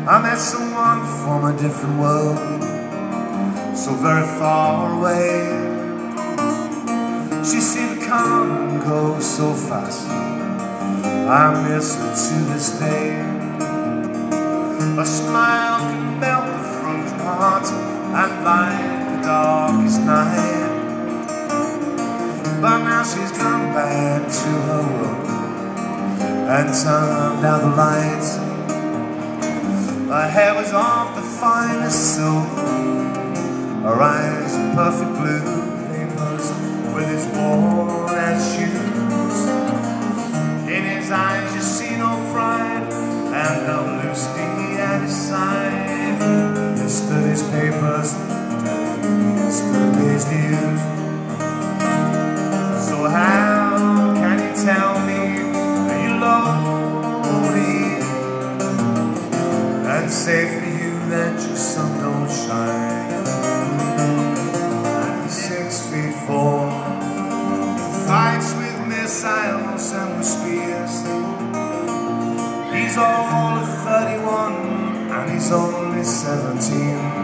I met someone from a different world, so very far away. She seemed to come and go so fast, I miss her to this day. A smile can melt the frozen heart and light the darkest night. But now she's gone back to her world and turned out the lights. Her hair was of the finest silk, her eyes are perfect blue, papers with his worn out shoes. In his eyes you see no pride, and no Lucy at his side. Yesterday's papers, yesterday's news. So how can you tell me that you're lonely, and say for you that your sun don't shine? 6'4", fights with missiles and with spears. He's all of 31 and he's only 17.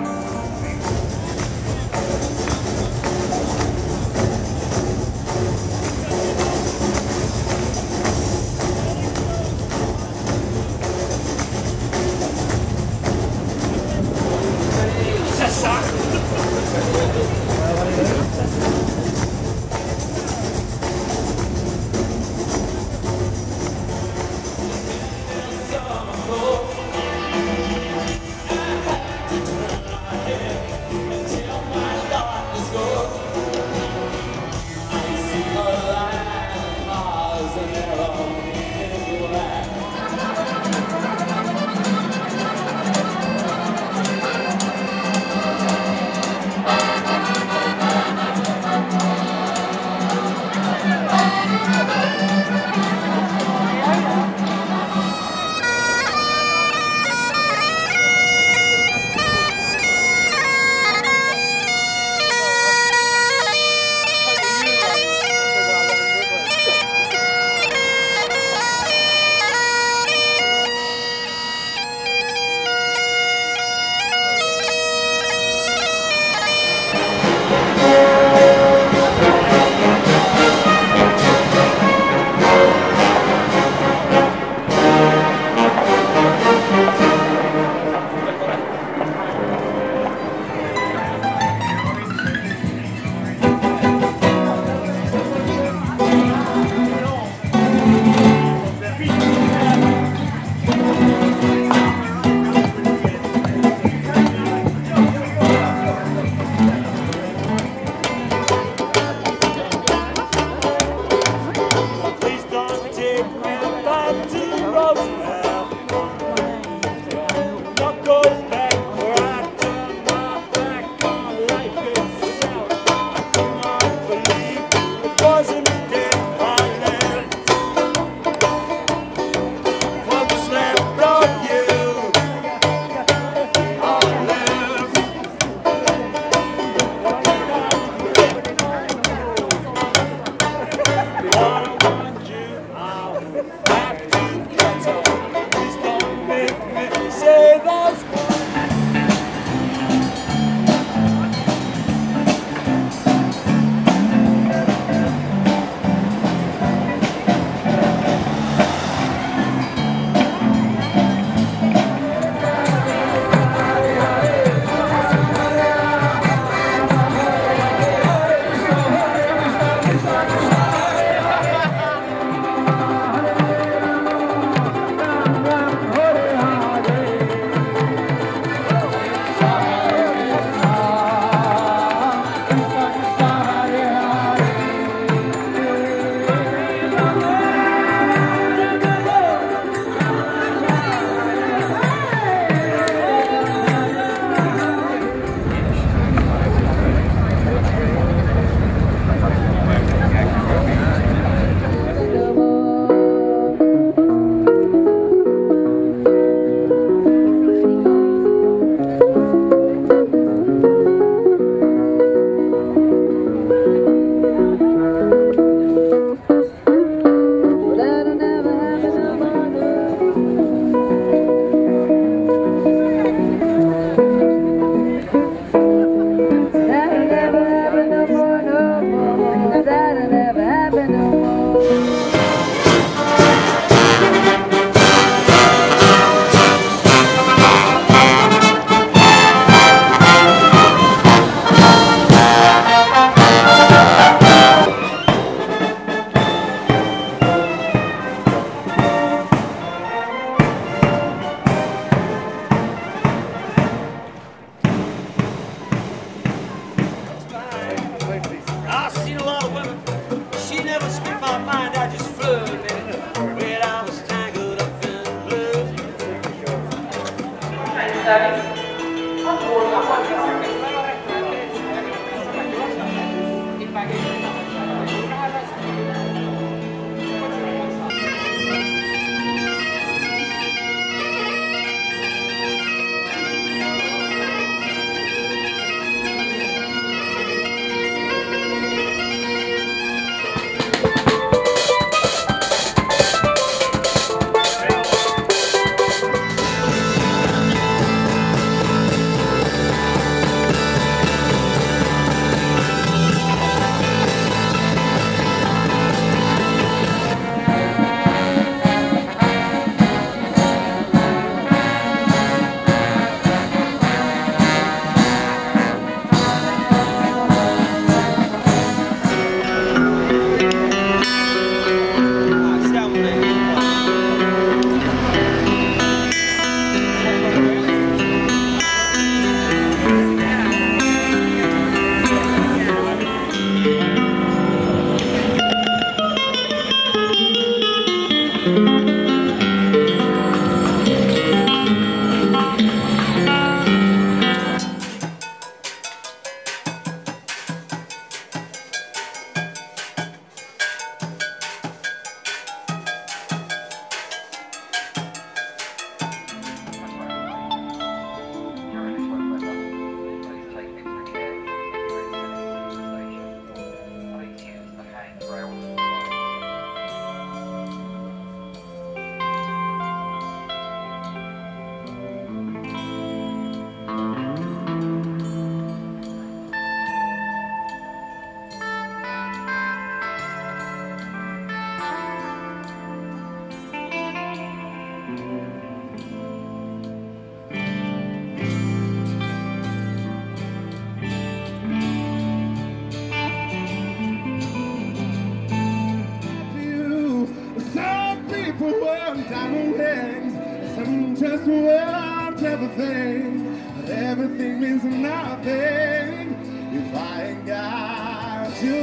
Diamond rings, some just want everything, but everything means nothing if I ain't got you.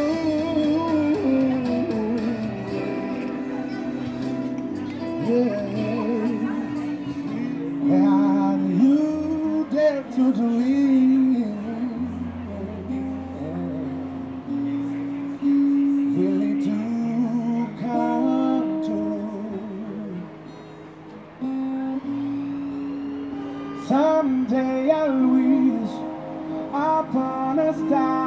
Yeah. And you dare to dream, really do come true. Someday I'll wish upon a star.